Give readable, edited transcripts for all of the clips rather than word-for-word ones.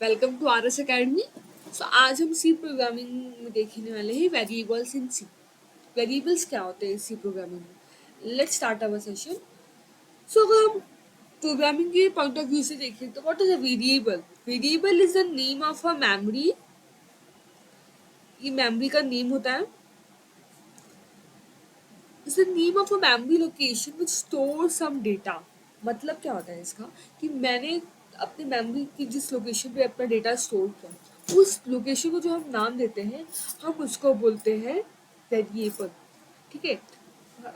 Welcome to R S academy. So आज हम सी programming में देखने वाले हैं वेरिएबल्स इन सी। वेरिएबल्स क्या होते हैं सी प्रोग्रामिंग में? Let's start our session. So अगर हम प्रोग्रामिंग के पॉइंट ऑफ व्यू से देखें तो what is a variable? Variable is the name of a memory. ये मेमोरी का नेम होता है। Is the name of a memory location which store some data. मतलब क्या होता है इसका कि मैंने अपनी मेमोरी की जिस लोकेशन पे अपना डेटा स्टोर किया, उस लोकेशन को जो हम नाम देते हैं, हम उसको बोलते हैं वेरिएबल। ठीक है।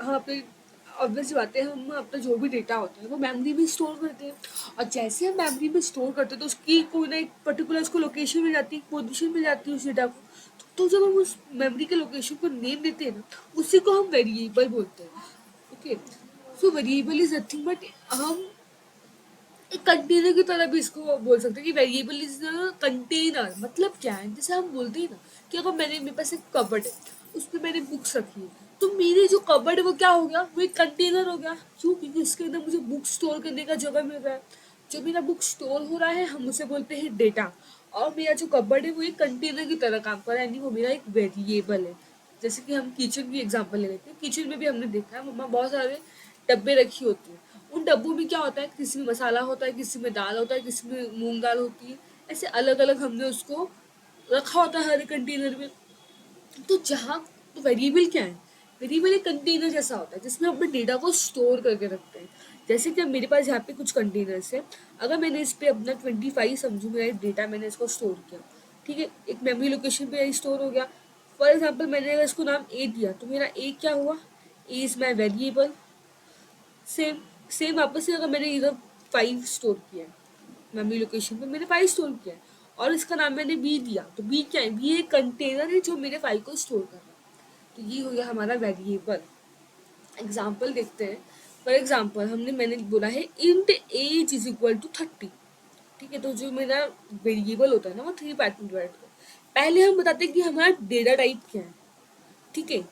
हम अपने ऑब्वियस बात है, हम अपना जो भी डेटा होता है वो मेमोरी में स्टोर करते हैं। और जैसे हम मेमोरी में स्टोर करते हैं तो उसकी कोई ना एक पर्टिकुलर उसको लोकेशन मिल जाती है, पोजीशन मिल जाती है उस डेटा को। तो जब हम उस मेमोरी के लोकेशन को नेम देते हैं ना, उसी को हम वेरिएबल बोलते हैं। Okay. So variable is nothing but हम एक कंटेनर की तरह भी इसको बोल सकते हैं कि वेरिएबल इज द कंटेनर। मतलब क्या है, जैसे हम बोलते हैं ना कि अगर मेरे पास एक कबर्ड है, उस पर मैंने बुक्स रखी है, तो मेरी जो कबर्ड है वो क्या हो गया, वो एक कंटेनर हो गया। क्यों? क्योंकि उसके अंदर मुझे बुक स्टोर करने का जगह मिल रहा है। जो मेरा बुक स्टोर हो रहा है हम उसे बोलते हैं डेटा। और मेरा जो कबर्ड है वो एक कंटेनर की तरह काम कर रहा है, यानी वो मेरा एक वेरिएबल है। जैसे कि हम किचन की एग्जांपल ले लेते हैं। किचन में भी हमने देखा है मम्मा बहुत सारे डब्बे रखी होती है। उन डब्बों में क्या होता है, किसी में मसाला होता है, किसी में दाल होता है, किसी में मूंग दाल होती है। ऐसे अलग अलग हमने उसको रखा होता है हर एक कंटेनर में। तो जहाँ तो वेरिएबल क्या है? वेरिएबल एक कंटेनर जैसा होता है जिसमें हम अपने डेटा को स्टोर करके रखते हैं। जैसे कि अब मेरे पास यहाँ पे कुछ कंटेनर्स है। अगर मैंने इस पे अपना 25 समझू मेरा एक डेटा, मैंने इसको स्टोर किया। ठीक है, एक मेमोरी लोकेशन पे स्टोर हो गया। फॉर एग्जाम्पल मैंने अगर इसको नाम ए दिया तो मेरा ए क्या हुआ? A is my variable. Same same वापस से अगर मैंने इधर 5 स्टोर किया है, मेमोरी लोकेशन पे मैंने 5 स्टोर किया है, और इसका नाम मैंने बी दिया, तो बी क्या है? बी एक कंटेनर है जो मेरे फाइल को स्टोर कर रहा है। तो ये हो गया हमारा वेरिएबल। एग्जाम्पल देखते हैं। फॉर एग्जाम्पल मैंने बोला है int age is equal to 30। ठीक है, तो जो मेरा वेरिएबल होता है ना वो 3 पार्ट में डिवाइड होता है। पहले हम बताते हैं कि हमारा डेटा टाइप क्या है। ठीक है,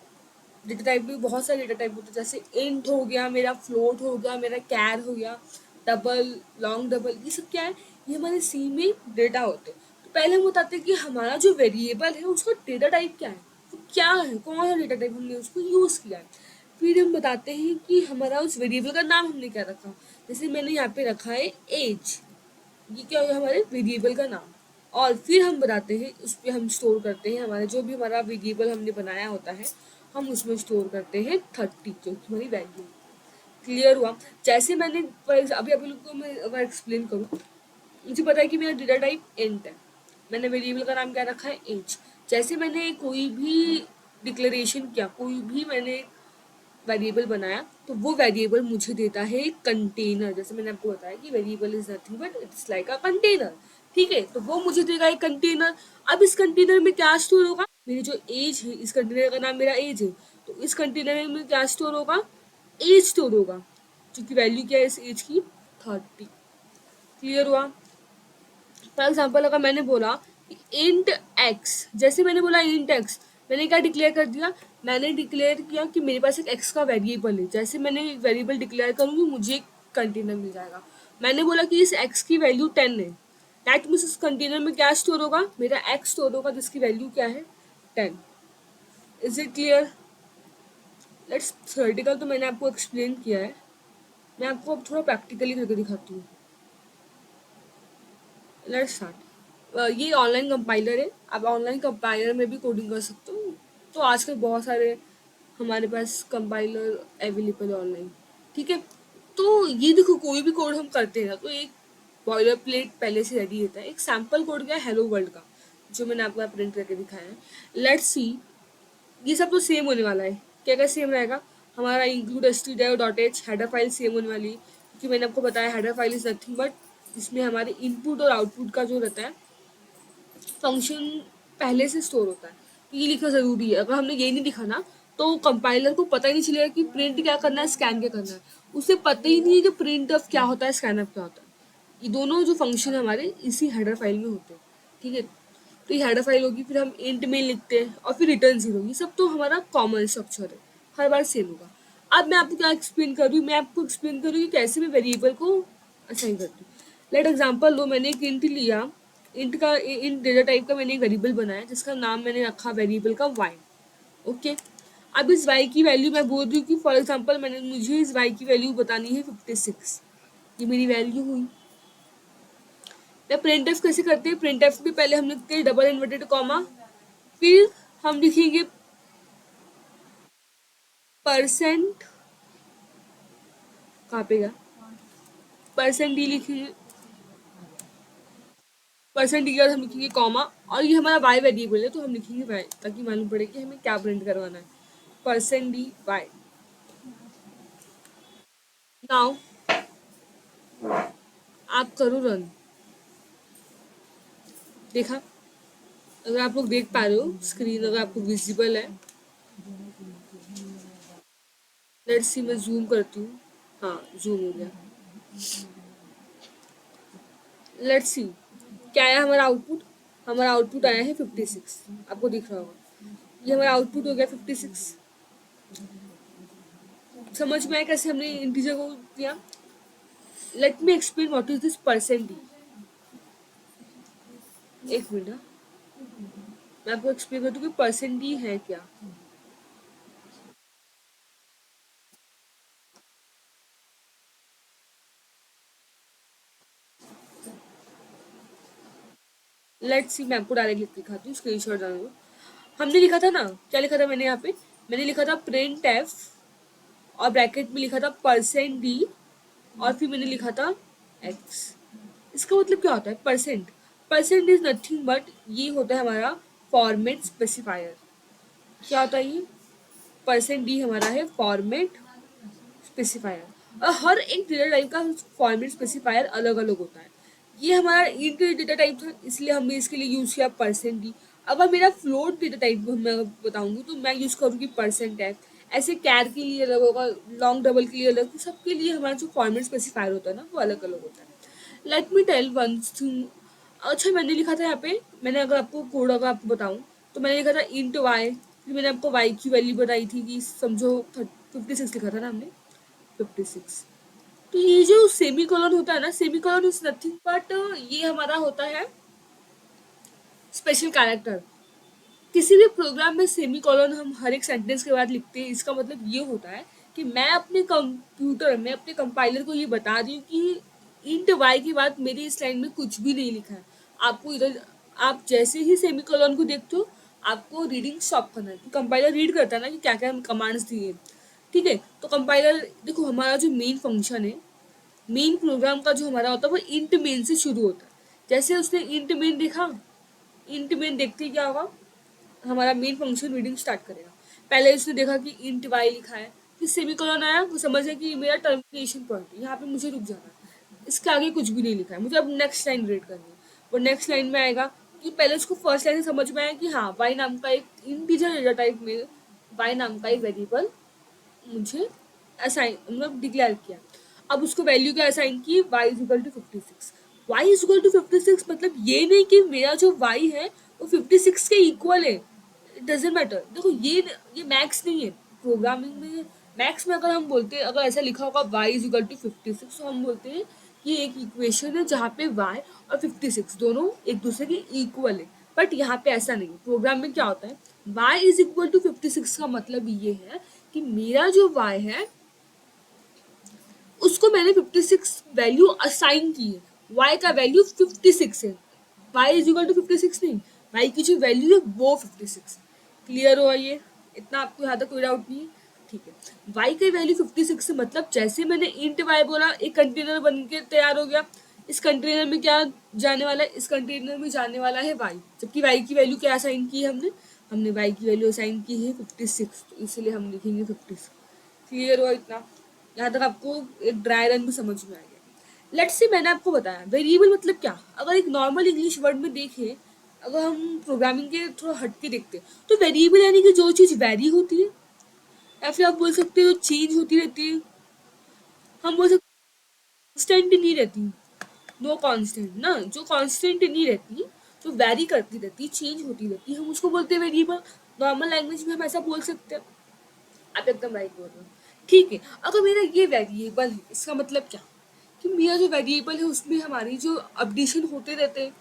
डेटा टाइप में बहुत सारे डेटा टाइप होते हैं, जैसे इंट हो गया, मेरा फ्लोट हो गया, मेरा कैर हो गया, डबल, लॉन्ग डबल, ये सब क्या है? ये हमारे सी में डेटा होते हैं। तो पहले हम बताते हैं कि हमारा जो वेरिएबल है उसका डेटा टाइप क्या है, वो क्या है, कौन सा डेटा टाइप हमने उसको यूज़ किया है। फिर हम बताते हैं कि हमारा उस वेरिएबल का नाम हमने क्या रखा। जैसे मैंने यहाँ पे रखा है एज, ये क्या होगा? हमारे वेरिएबल का नाम। और फिर हम बताते हैं, उस पर हम स्टोर करते हैं हमारा जो भी हमारा वेरिएबल हमने बनाया होता है, हम उसमें स्टोर करते हैं 30, जो कि हमारी वैल्यू। क्लियर हुआ? जैसे मैंने अभी अभी लोग को मैं अगर एक्सप्लेन करूँ, मुझे पता है कि मेरा डेटा टाइप इंट है, मैंने वेरिएबल का नाम क्या रखा है? एज। जैसे मैंने कोई भी डिक्लेरेशन किया, कोई भी मैंने वेरिएबल बनाया, तो वो वेरिएबल मुझे देता है एक कंटेनर। जैसे मैंने आपको बताया कि variable is nothing but it's like a container. ठीक है, तो वो मुझे देगा एक कंटेनर। अब इस कंटेनर में क्या स्टोर होगा? मेरी जो एज है, इस कंटेनर का नाम मेरा एज है, तो इस कंटेनर में क्या स्टोर होगा? एज स्टोर होगा, क्योंकि वैल्यू क्या है इस एज की? 30। क्लियर हुआ? फॉर एग्जाम्पल अगर मैंने बोला इंट एक्स, जैसे मैंने बोला इंट एक्स, मैंने क्या डिक्लेयर कर दिया? मैंने डिक्लेयर किया कि मेरे पास एक एक्स का वेरिएबल है। जैसे मैंने एक वेरिएबल डिक्लेयर करूँगी मुझे एक कंटेनर मिल जाएगा। मैंने बोला कि इस एक्स की वैल्यू 10 है, दैट मीन्स इस कंटेनर में क्या स्टोर होगा? मेरा एक्स स्टोर होगा जिसकी वैल्यू क्या है? 10। Is it clear? Let's theoretical तो मैंने आपको एक्सप्लेन किया है, मैं आपको अब थोड़ा प्रैक्टिकली करके दिखाती हूँ। Let's start. ये ऑनलाइन कंपाइलर है, आप ऑनलाइन कंपाइलर में भी कोडिंग कर सकते हो। तो आजकल बहुत सारे हमारे पास कंपाइलर अवेलेबल है ऑनलाइन। ठीक है, तो ये देखो कोई भी कोड हम करते हैं ना, तो एक बॉयलर प्लेट पहले से रेडी रहता है। एक सैम्पल कोड क्या है हेलो वर्ल्ड का, जो मैंने आपको प्रिंट करके दिखाया है। लेट्स सी, ये सब तो सेम होने वाला है। क्या क्या सेम रहेगा? हमारा include stdio.h header file same होने वाली है, क्योंकि मैंने आपको बताया header file is nothing but इसमें हमारे इनपुट और आउटपुट का जो रहता है फंक्शन पहले से स्टोर होता है। तो ये लिखना ज़रूरी है। अगर हमने ये नहीं लिखा ना, तो कंपाइलर को पता ही नहीं चलेगा कि प्रिंट क्या करना है, स्कैन क्या करना है। उसे पता ही नहीं है कि प्रिंट ऑफ क्या होता है, स्कैन ऑफ क्या होता है। ये दोनों जो फंक्शन हमारे इसी हेडर फाइल में होते हैं। ठीक है, तो ये हेडर फाइल होगी, फिर हम इंट में लिखते हैं और फिर रिटर्न 0। ये सब तो हमारा कॉमन स्ट्रक्चर है, हर बार सेम होगा। अब मैं आपको क्या एक्सप्लेन कर रही हूँ, मैं आपको एक्सप्लेन कर रही हूँ कि कैसे मैं वेरिएबल को असाइन करती हूँ। लेट एग्जाम्पल लो, मैंने एक इंट लिया इंट का इन डेटा टाइप का मैंने एक वेरिएबल बनाया जिसका नाम मैंने रखा वेरिएबल का y। ओके, अब इस y की वैल्यू मैं बोल रही हूँ कि फॉर एग्जांपल मुझे इस y की वैल्यू बतानी है 56। ये मेरी वैल्यू हुई। या प्रिंट एफ कैसे करते हैं, प्रिंट एफ भी पहले हम लिखते हैं डबल इन्वर्टेड कॉमा, फिर हम लिखेंगे परसेंट, कहाँ पे गया, परसेंट डी लिखेंगे, परसेंट डी के बाद हम लिखेंगे कॉमा, और ये हमारा वाई वेरिएबल है तो हम लिखेंगे वाई ताकि मालूम पड़े कि हमें क्या प्रिंट करवाना है, परसेंट डी वाई। नाउ आप करो रन, देखा, अगर आप लोग देख पा रहे हो स्क्रीन अगर आपको विजिबल है, लेट्स सी मैं जूम करती हूँ, हाँ जूम हो गया। लेट्स सी क्या आया हमारा आउटपुट, हमारा आउटपुट आया है 56, आपको दिख रहा होगा, ये हमारा आउटपुट हो गया 56। समझ में आया कैसे हमने इंटीजर को किया। Let me explain what is this percent D. एक मिनट, मैं आपको एक्सप्लेन करती हूँ कि परसेंट डी है क्या। लेट्स सी मैं आपको डायरेक्ट लिख के दिखाती हूँ, स्क्रीनशॉट डाल दो। हमने लिखा था ना, क्या लिखा था मैंने यहाँ पे, मैंने लिखा था प्रिंट एफ और ब्रैकेट में लिखा था परसेंट डी और फिर मैंने लिखा था एक्स। इसका मतलब क्या होता है percent, percent is nothing but ये होता है हमारा फॉर्मेट स्पेसिफायर। क्या होता है ये, परसेंट डी हमारा है फॉर्मेट स्पेसिफायर, और हर एक डेटा टाइप का फॉर्मेट स्पेसिफायर अलग अलग होता है। ये हमारा इंट डेटा टाइप था इसलिए हमने इसके लिए यूज किया परसेंट डी। अगर मेरा फ्लोट डेटा टाइप को मैं बताऊंगी तो मैं यूज करूँगी परसेंट एफ। ऐसे कैर के लिए अलग होगा, लॉन्ग डबल के लिए अलग, सबके लिए हमारा जो फॉर्मेट स्पेसिफायर होता है ना वो अलग अलग होता है। Let me tell one thing. अच्छा मैंने लिखा था यहाँ पे, मैंने अगर आपको कोड अगर आपको बताऊँ तो मैंने लिखा था इंट वाई, फिर मैंने आपको वाई की वैल्यू बताई थी कि समझो 56 लिखा था ना हमने, 56। तो ये जो सेमी कॉलन होता है ना, semi colon is nothing but ये हमारा होता है स्पेशल कैरेक्टर। किसी भी प्रोग्राम में सेमी कॉलन हम हर एक सेंटेंस के बाद लिखते हैं, इसका मतलब ये होता है कि मैं अपने कंप्यूटर में अपने कंपाइलर को ये बता रही हूँ कि इंट वाई के बाद मेरी इस लाइन में कुछ भी नहीं लिखा है। आपको इधर, आप जैसे ही सेमी कॉलन को देखते हो आपको रीडिंग स्टॉप करना है, कंपाइलर रीड करता है ना कि क्या क्या कमांड्स दिए। ठीक है, तो कंपाइलर देखो हमारा जो मेन फंक्शन है, मेन प्रोग्राम का जो हमारा होता है वो इंट मेन से शुरू होता है। जैसे उसने इंट मेन देखा, इंट मेन देखते ही क्या होगा, हमारा मेन फंक्शन रीडिंग स्टार्ट करेगा। पहले उसने देखा कि इंट वाई लिखा है, फिर सेमीकोलन आया, वो समझ गया कि मेरा टर्मिनेशन पॉइंट है, यहाँ पे मुझे रुक जाना है, इसके आगे कुछ भी नहीं लिखा है, मुझे अब नेक्स्ट लाइन रीड करनी है। वो नेक्स्ट लाइन में आएगा कि पहले उसको फर्स्ट लाइन से समझ में आया कि हाँ वाई नाम का एक इंटीजर डेटा टाइप में वाई नाम का एक वेरिएबल मुझे असाइन मतलब डिक्लेयर किया। अब उसको वैल्यू क्या असाइन की, y is equal to 56। y is equal to 56 मतलब ये नहीं कि मेरा जो y है वो 56 के इक्वल है, इट डजेंट मैटर। देखो ये मैक्स नहीं है प्रोग्रामिंग में। मैक्स में अगर हम बोलते हैं, अगर ऐसा लिखा होगा y इज इक्वल टू 56 तो हम बोलते हैं कि एक इक्वेशन है जहाँ पे y और 56 दोनों एक दूसरे के इक्वल है। बट यहाँ पे ऐसा नहीं है, प्रोग्राम में क्या होता है y इज इक्वल टू 56 का मतलब ये है कि मेरा जो y है उसको मैंने 56 वैल्यू असाइन की है, y का वैल्यू 56 है, y इज इक्वल टू 56 नहीं, y की जो वैल्यू है वो 56। क्लियर हुआ ये, इतना आपको यहाँ तक कोई डाउट नहीं है। ठीक है, y की वैल्यू 56 से मतलब जैसे मैंने इंट y बोला एक कंटेनर बन के तैयार हो गया। इस कंटेनर में क्या जाने वाला है, इस कंटेनर में जाने वाला है y, जबकि y की वैल्यू क्या असाइन की है हमने, हमने y की वैल्यू असाइन की है 56, तो इसलिए हम लिखेंगे 56। क्लियर हुआ इतना, यहाँ तक आपको एक ड्राई रन भी समझ में आ गया। लेट्स से मैंने आपको बताया वेरिएबल मतलब क्या, अगर एक नॉर्मल इंग्लिश वर्ड में देखें, अगर हम प्रोग्रामिंग के थोड़ा हट के देखते हैं तो वेरिएबल यानी कि जो चीज़ वैरी होती है, या फिर आप बोल सकते हो चेंज होती रहती है, हम बोल सकते कांस्टेंट नहीं रहती, नो कांस्टेंट ना, जो कांस्टेंट नहीं रहती, जो वैरी करती रहती, चेंज होती रहती, हम उसको बोलते हैं वेरिएबल। नॉर्मल लैंग्वेज में हम ऐसा बोल सकते हैं, आप एकदम राइट बोल रहे हो। ठीक है, अगर मेरा ये वेरिएबल है इसका मतलब क्या कि मेरा जो वेरिएबल है उसमें हमारी जो अपडेशन होते रहते हैं,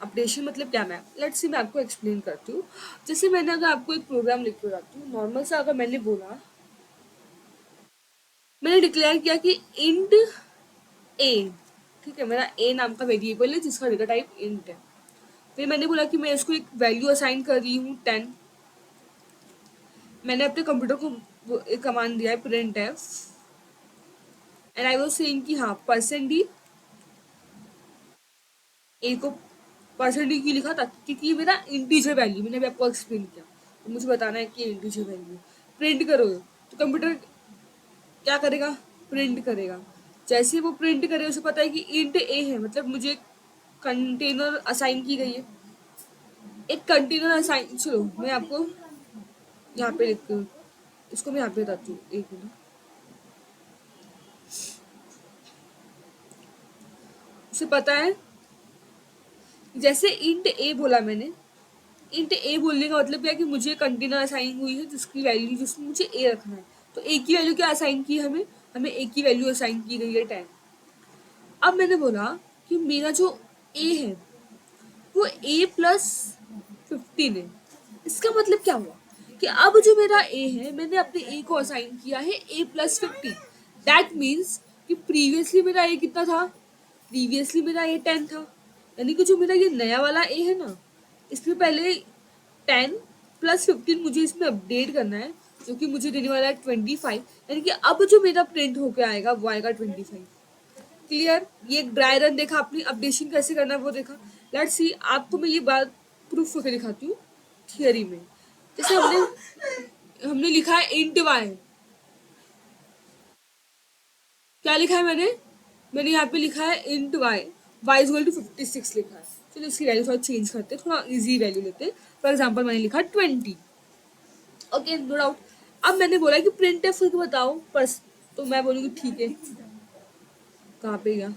अपडेशन मतलब क्या मैम, लेट्स सी मैं आपको एक्सप्लेन करती हूँ। जैसे मैंने अगर आपको एक प्रोग्राम लिख के बताती हूँ, नॉर्मल सा अगर मैंने बोला, मैंने डिक्लेयर किया कि इंट ए, ठीक है, मेरा ए नाम का वेरिएबल है जिसका डेटा टाइप इंट है। फिर मैंने बोला कि मैं इसको एक वैल्यू असाइन कर रही हूँ 10। मैंने अपने कंप्यूटर को एक कमांड दिया है print F, and I was saying कि हाँ परसेंट डी, ए को परसेंट डी की लिखा था क्योंकि ये मेरा इंटीजर वैल्यू, मैंने अभी आपको एक्सप्लेन किया, तो मुझे बताना है कि इंटीजर वैल्यू प्रिंट करो, तो कंप्यूटर क्या करेगा, प्रिंट करेगा। जैसे वो प्रिंट करे उसे पता है कि इंट ए है, मतलब मुझे कंटेनर असाइन की गई है, एक कंटेनर असाइन, चलो मैं आपको यहाँ पे लिखती हूँ, इसको मैं यहाँ पे बताती हूँ, एक मिनट। उसे पता है, जैसे इंट ए बोला मैंने, इंट ए बोलने का मतलब क्या है कि मुझे कंटेनर असाइन हुई है जिसकी वैल्यू, जिसमें मुझे ए रखना है, तो ए की वैल्यू क्या असाइन की है हमें, हमें ए की वैल्यू असाइन की गई है 10। अब मैंने बोला कि मेरा जो ए है वो ए प्लस 15 है। इसका मतलब क्या हुआ कि अब जो मेरा ए है मैंने अपने ए को असाइन किया है ए प्लस 15। दैट मीन्स कि प्रीवियसली मेरा ए कितना था, प्रीवियसली मेरा ए 10 था, यानी कि जो मेरा ये नया वाला ए है ना, इसमें पहले 10 प्लस 15 मुझे इसमें अपडेट करना है, जो कि मुझे देने वाला है 25, यानी कि अब जो मेरा प्रिंट होके आएगा वो आएगा 25। क्लियर, ये एक ड्राई रन देखा आपने, अपडेशन कैसे करना है वो देखा। लेट्स सी, आपको मैं ये बात प्रूफ करके दिखाती हूँ थियरी में। जैसे हमने हमने लिखा है इंट वाई, क्या लिखा है मैंने, मैंने यहाँ पे लिखा है int y, y is equal to 56 लिखा है। चलो इसकी वैल्यू थोड़ा चेंज करते हैं, थोड़ा इजी वैल्यू लेते हैं। फॉर एग्जाम्पल मैंने लिखा 20, ओके नो डाउट। अब मैंने बोला कि प्रिंट एफ करके बताओ बस, तो मैं बोलूँगी ठीक है, कहाँ पे गया,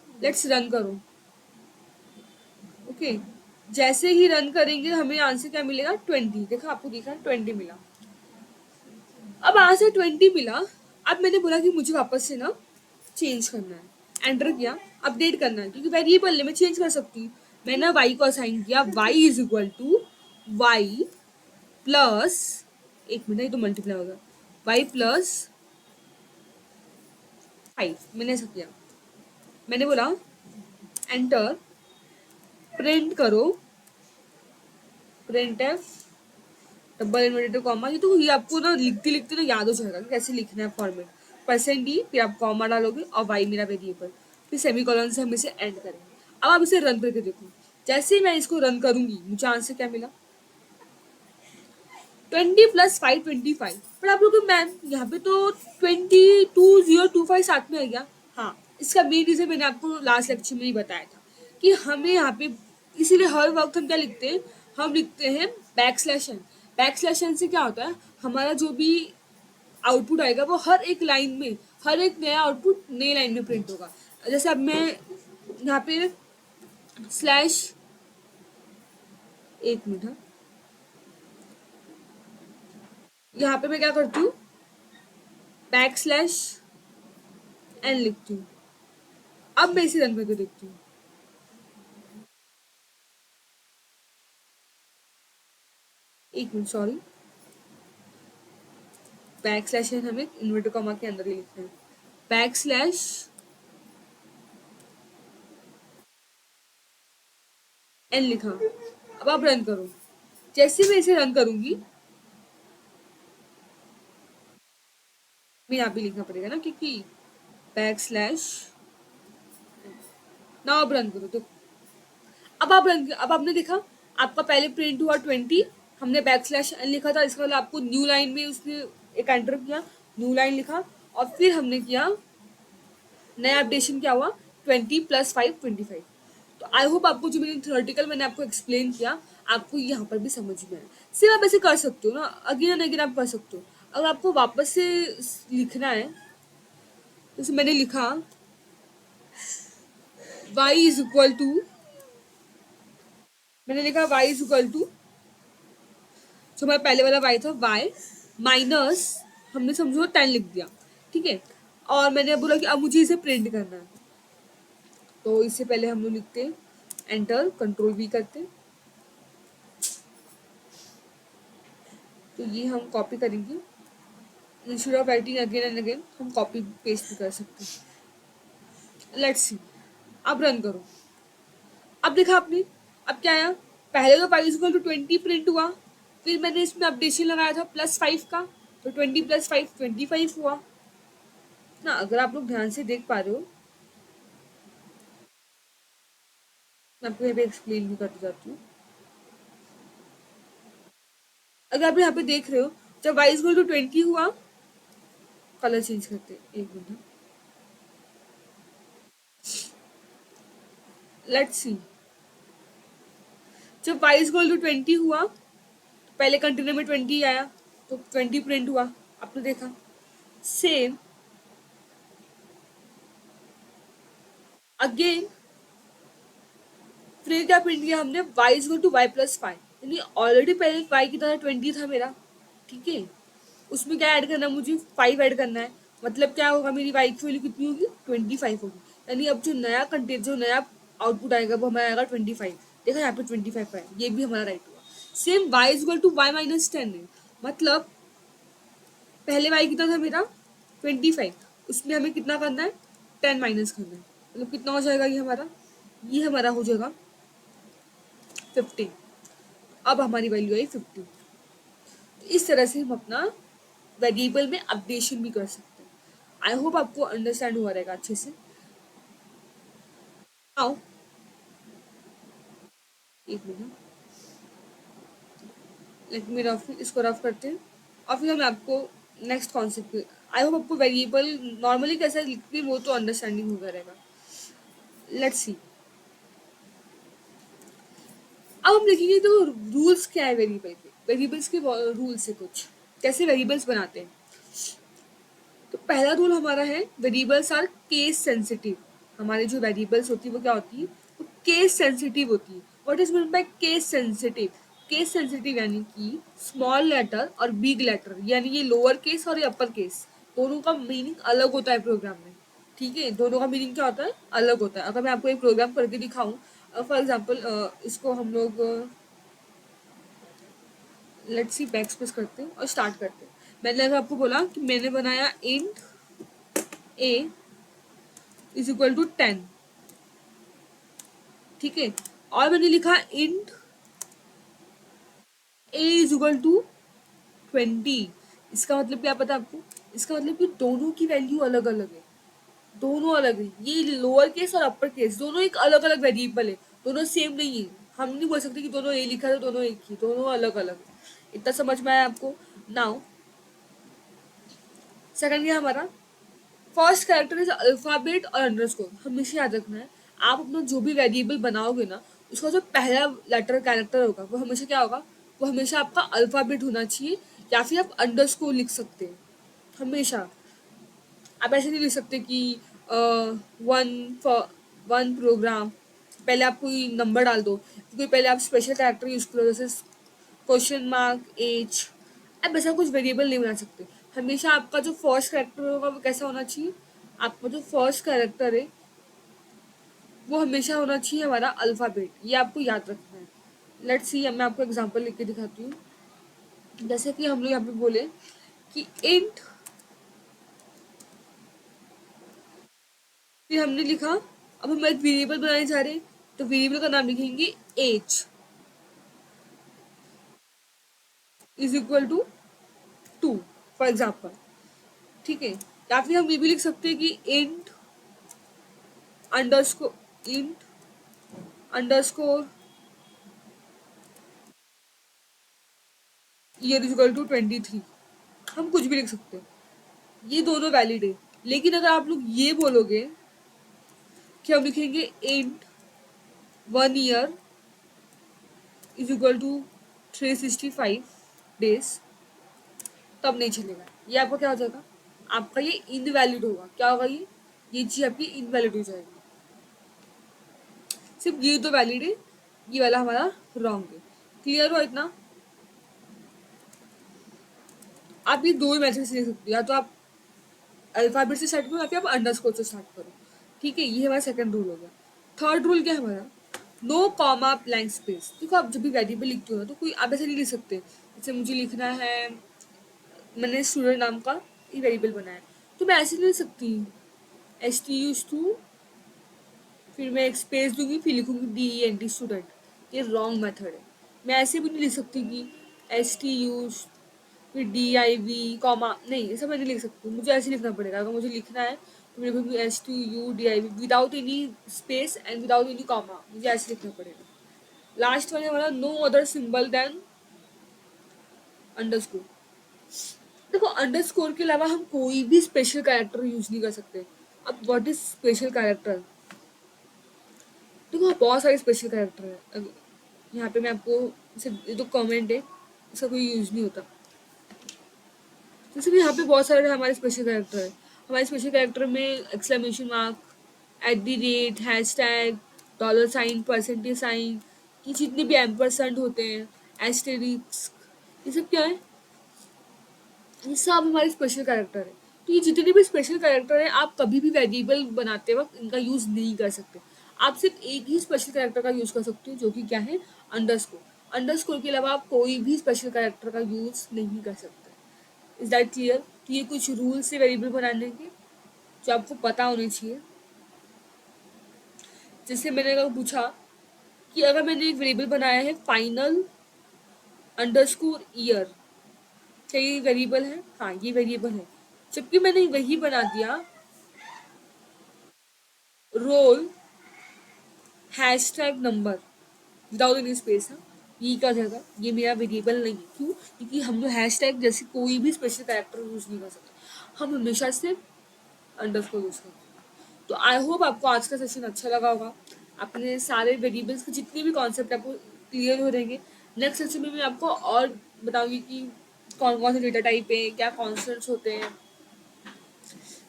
लेट्स रन करो, ओके। जैसे ही रन करेंगे हमें आंसर क्या मिलेगा, 20, देखा आपको दिखा 20 मिला। अब आंसर 20 मिला। अब मैंने बोला कि मुझे वापस से ना चेंज करना है, एंटर किया, अपडेट करना है, क्योंकि वेरिएबल है मैं चेंज कर सकती हूँ। मैंने वाई को असाइन किया, y is equal to y plus, एक मिनट ये तो मल्टीप्लाई होगा, वाई प्लस 5, मैंने ऐसा किया। मैंने बोला एंटर, प्रिंट करो, print F double inverted comma, ये आपको ना लिखते लिखते ना याद हो जाएगा कि कैसे लिखना है फॉर्मेट। परसेंट डी, फिर आप कॉमा डालोगे और वाई मेरा वेरिएबल, फिर सेमी कॉलन से हम इसे एंड करेंगे। अब आप इसे रन करके देखो, जैसे ही मैं इसको रन करूंगी मुझे आंसर क्या मिला, 20 प्लस 5 25। पर आप लोग मैम यहाँ पे तो 22 025 साथ में आ गया। हाँ, इसका मेन रीजन मैंने आपको लास्ट लेक्चर में ही बताया था कि हमें यहाँ पे, इसीलिए हर वक्त हम क्या लिखते हैं, हम लिखते हैं backslash n. Backslash n से क्या होता है, हमारा जो भी आउटपुट आएगा वो हर एक लाइन में, हर एक नया आउटपुट नई लाइन में प्रिंट होगा। जैसे अब मैं यहाँ पे स्लैश, एक मिनट, हाँ, यहाँ पे मैं क्या करती हूँ, बैक स्लैश एन लिखती हूँ। अब मैं इसे रन करके देखती हूँ, एक minute sorry, backslash n हमें इन्वर्टर कॉमा के अंदर ही लिखना है, बैक स्लैश एन लिखा। अब आप रन करो, जैसे मैं इसे रन करूंगी, मैं यहाँ पे लिखना पड़ेगा ना क्योंकि बैक स्लैश, ना अब रन करो तो, अब आप रन, अब आपने देखा आपका पहले प्रिंट हुआ 20, हमने बैक स्लैश एन लिखा था, इसका मतलब आपको न्यू लाइन में उसने एक एंटर किया, न्यू लाइन लिखा, और फिर हमने किया नया अपडेशन, क्या हुआ 20 प्लस 5 25। तो आई होप आपको जो मैंने थ्योरेटिकल मैंने आपको एक्सप्लेन किया आपको यहाँ पर भी समझ में आया। सिर्फ आप ऐसे कर सकते हो ना, अगेन एंड अगेन आप कर सकते हो। अगर आपको वापस से लिखना है, जैसे मैंने लिखा y इज इक्वल टू, मैंने लिखा y इज इक्वल टू, जो हमारा पहले वाला y था y माइनस, हमने समझो 10 लिख दिया, ठीक है। और मैंने बोला कि अब मुझे इसे प्रिंट करना है, तो इससे पहले हम लोग लिखते हैं एंटर कंट्रोल वी करते हैं, तो ये हम कॉपी करेंगे। Instead of writing again and again हम कॉपी पेस्ट भी कर सकते हैं। लेट्स सी, अब रन करो। अब देखा आपने, अब क्या आया, पहले तो पाई इक्वल टू 20 प्रिंट हुआ, फिर मैंने इसमें अपडेशन लगाया था +5 का, तो 20 + 5 25 हुआ ना। अगर आप लोग ध्यान से देख पा रहे हो, मैं आपको यहाँ पे एक्सप्लेन भी करती जाती हूँ। अगर आप यहाँ पे देख रहे हो, जब y इक्वल टू 20 हुआ, कलर चेंज करते हैं, एक मिनट, लेट्स सी। जब y इक्वल टू 20 हुआ, पहले कंटेनर में 20 आया, तो 20 प्रिंट हुआ, आपने देखा। सेम अगेन, फिर क्या प्रिंट किया हमने, y इक्वल टू y+5, यानी ऑलरेडी पहले y की तरह 20 था मेरा, ठीक है। उसमें क्या ऐड करना है, मुझे 5 ऐड करना है, मतलब क्या होगा, मेरी y की वैल्यू कितनी होगी, 25 होगी। यानी अब जो नया कंटेंट, जो नया आउटपुट आएगा वो हमारा आएगा 25। देखा यहाँ पे 25 है, ये भी हमारा राइट हुआ। Same y equal to y-10 है, मतलब पहले y कितना था मेरा 25, उसमें हमें कितना करना है, 10 माइनस करना है, मतलब कितना हो जाएगा ये हमारा हो जाएगा 15। अब हमारी वैल्यू आई 15। तो इस तरह से हम अपना वेरिएबल में अपडेशन भी कर सकते हैं। आई होप आपको अंडरस्टैंड हुआ रहेगा अच्छे से। आओ एक मिनट, लेट मी रफ, इसको रफ करते हैं और फिर हम आपको नेक्स्ट कॉन्सेप्ट, आई होप आपको वेरिएबल नॉर्मली कैसे लिखते हैं वो तो अंडरस्टैंडिंग होगा रहेगा। लेट्स सी, अब हम देखेंगे तो रूल्स क्या है वेरिएबल के, वेरिएबल्स के रूल्स है कुछ, कैसे वेरिएबल्स बनाते हैं। तो पहला रूल हमारा है, वेरिएबल्स आर केस सेंसिटिव। हमारे जो वेरिएबल्स होती है वो क्या होती है, वो केस सेंसिटिव होती है। What is mean by case sensitive, case sensitive यानी कि स्मॉल लेटर और बिग लेटर, यानी ये लोअर केस और ये अपर केस, दोनों का मीनिंग अलग होता है प्रोग्राम में, ठीक है। दोनों का मीनिंग क्या होता है, अलग होता है। अगर मैं आपको एक प्रोग्राम करके दिखाऊं, फॉर एग्जाम्पल इसको हम लोग लेट्स सी बैक स्पेस करते हैं और स्टार्ट करते हैं। मैंने अगर आपको बोला कि मैंने बनाया int a is equal to 10, ठीक है, और मैंने लिखा int a is equal to 20। इसका मतलब क्या पता आपको, इसका मतलब कि दोनों की वैल्यू अलग अलग है, दोनों अलग है। ये लोअर केस और अपर केस दोनों एक अलग अलग वेरिएबल है, दोनों सेम नहीं है। हम नहीं बोल सकते कि दोनों ए लिखा है तो दोनों एक ही, दोनों अलग अलग है। इतना समझ में आया आपको। नाउ सेकंड क्या हमारा, फर्स्ट कैरेक्टर इज अल्फाबेट और अंडरस्कोर, हमेशा याद रखना है। आप अपना जो भी वेरिएबल बनाओगे ना, उसका जो पहला लेटर कैरेक्टर होगा वो हमेशा क्या होगा, वो हमेशा आपका अल्फाबेट होना चाहिए, या फिर आप अंडरस्कोर लिख सकते हैं हमेशा। आप ऐसे नहीं लिख सकते कि वन फॉर वन प्रोग्राम, पहले आप कोई नंबर डाल दो, क्योंकि पहले आप स्पेशल कैरेक्टर यूज करो, जैसे क्वेश्चन मार्क एज। आप ऐसा कुछ वेरिएबल नहीं बना सकते। हमेशा आपका जो फर्स्ट कैरेक्टर होगा वो कैसा होना चाहिए, आपका जो फर्स्ट कैरेक्टर है वो हमेशा होना चाहिए हमारा अल्फ़ाबेट, ये आपको याद रखना है। लेट्स सी, मैं आपको एग्जांपल लिख के दिखाती हूँ। जैसे कि हम लोग यहाँ पे बोले कि इंट, फिर हमने लिखा, अब हम एक वेरिएबल बनाने जा रहे हैं, तो वेरिएबल का नाम लिखेंगे age is equal to 2 for example, ठीक है। या फिर हम ये भी लिख सकते हैं कि int underscore year is equal to 23, हम कुछ भी लिख सकते हैं, ये दोनों वैलिड है। लेकिन अगर आप लोग ये बोलोगे कि हम लिखेंगे int 1 year is equal to 365 days, तब नहीं चलेगा। ये आपका क्या हो जाएगा, आपका ये इनवैलिड होगा। क्या होगा ये चीज़ आपकी इनवैलिड हो जाएगी। सिर्फ ये तो वैलिड है, ये वाला हमारा रॉन्ग है। क्लियर हो इतना। आप ये दो ही मैसेज लिख सकते हो, या तो आप अल्फाबेट से स्टार्ट करो या फिर आप अंडरस्कोर से स्टार्ट करो, ठीक है। ये हमारा सेकंड रूल हो गया। थर्ड रूल क्या है हमारा, नो कॉमा ब्लैंक स्पेस। देखो आप जब भी वेरिएबल लिखते हो ना तो कोई आप ऐसे नहीं लिख सकते, जैसे मुझे लिखना है, मैंने स्टूडेंट नाम का ये वेरिएबल बनाया, तो मैं ऐसे नहीं लिख सकती एस टी यूज टू, फिर मैं एक स्पेस दूंगी, फिर लिखूंगी D E N T student. ये रॉन्ग मेथड है। मैं ऐसे भी नहीं लिख सकती कि एस टी यूज फिर डी आई वी कॉमा, नहीं ऐसा मैं नहीं लिख सकती, मुझे ऐसे लिखना पड़ेगा। अगर मुझे लिखना है तो मैं लिखूंगी S T U D I V without any space and without any comma, मुझे ऐसे लिखना पड़ेगा। लास्ट वाले वाला no other symbol than underscore. देखो अंडरस्कोर के अलावा हम कोई भी स्पेशल कैरेक्टर यूज नहीं कर सकते। अब व्हाट इज स्पेशल कैरेक्टर? देखो बहुत सारे स्पेशल कैरेक्टर है। यहाँ पे मैं आपको ये तो कमेंट है, इसका कोई यूज नहीं होता। जैसे कि यहाँ पे बहुत सारे हमारे स्पेशल कैरेक्टर है। हमारे स्पेशल कैरेक्टर में exclamation mark, at the rate, hashtag, dollar sign, percentage sign, ये जितने भी एम्परसेंट होते हैं, एस्टेरिस्क, ये सब क्या है? ये सब हमारे स्पेशल कैरेक्टर है। तो ये जितने भी स्पेशल कैरेक्टर है आप कभी भी वेरिएबल बनाते वक्त इनका यूज नहीं कर सकते। आप सिर्फ एक ही स्पेशल कैरेक्टर का यूज कर सकते हो, जो कि क्या है, अंडरस्कोर। अंडरस्कोर के अलावा आप कोई भी स्पेशल कैरेक्टर का यूज नहीं कर सकते। Is that clear? तो ये कुछ रूल्स है वेरिएबल बनाने के जो आपको पता होने चाहिए। जैसे मैंने अगर पूछा कि अगर मैंने एक वेरिएबल बनाया है फाइनल अंडरस्कोर ईयर, क्या ये वेरिएबल है? हाँ ये वेरिएबल है। जबकि मैंने वही बना दिया roll hashtag number without any space है, ये क्या जाएगा? ये मेरा वेरिएबल नहीं है। क्यों? क्योंकि हम लोग हैशटैग जैसे कोई भी स्पेशल कैरेक्टर यूज नहीं कर सकते, हम हमेशा से अंडरस्कोर यूज करते हैं। तो आई होप आपको आज का सेशन अच्छा लगा होगा। अपने सारे वेरिएबल्स के जितने भी कॉन्सेप्ट आपको क्लियर हो रहेंगे। नेक्स्ट सेशन में मैं आपको और बताऊंगी कि कौन कौन से डेटा टाइप है, क्या कॉन्सेप्ट्स होते हैं,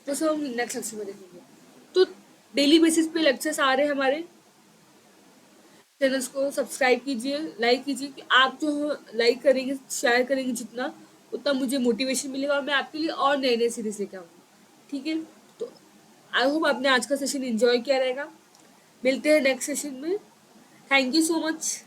तो सब हम नेक्स्ट सेक्शन में देखेंगे। तो डेली बेसिस पे लेक्चर्स आ रहे हैं हमारे। चैनल्स को सब्सक्राइब कीजिए, लाइक कीजिए, कि आप जो लाइक करेंगे, शेयर करेंगे जितना, उतना मुझे मोटिवेशन मिलेगा और मैं आपके लिए और नए नए सीरीज लेके आऊँगी। ठीक है? तो आई होप आपने आज का सेशन एंजॉय किया रहेगा। मिलते हैं नेक्स्ट सेशन में। Thank you so much.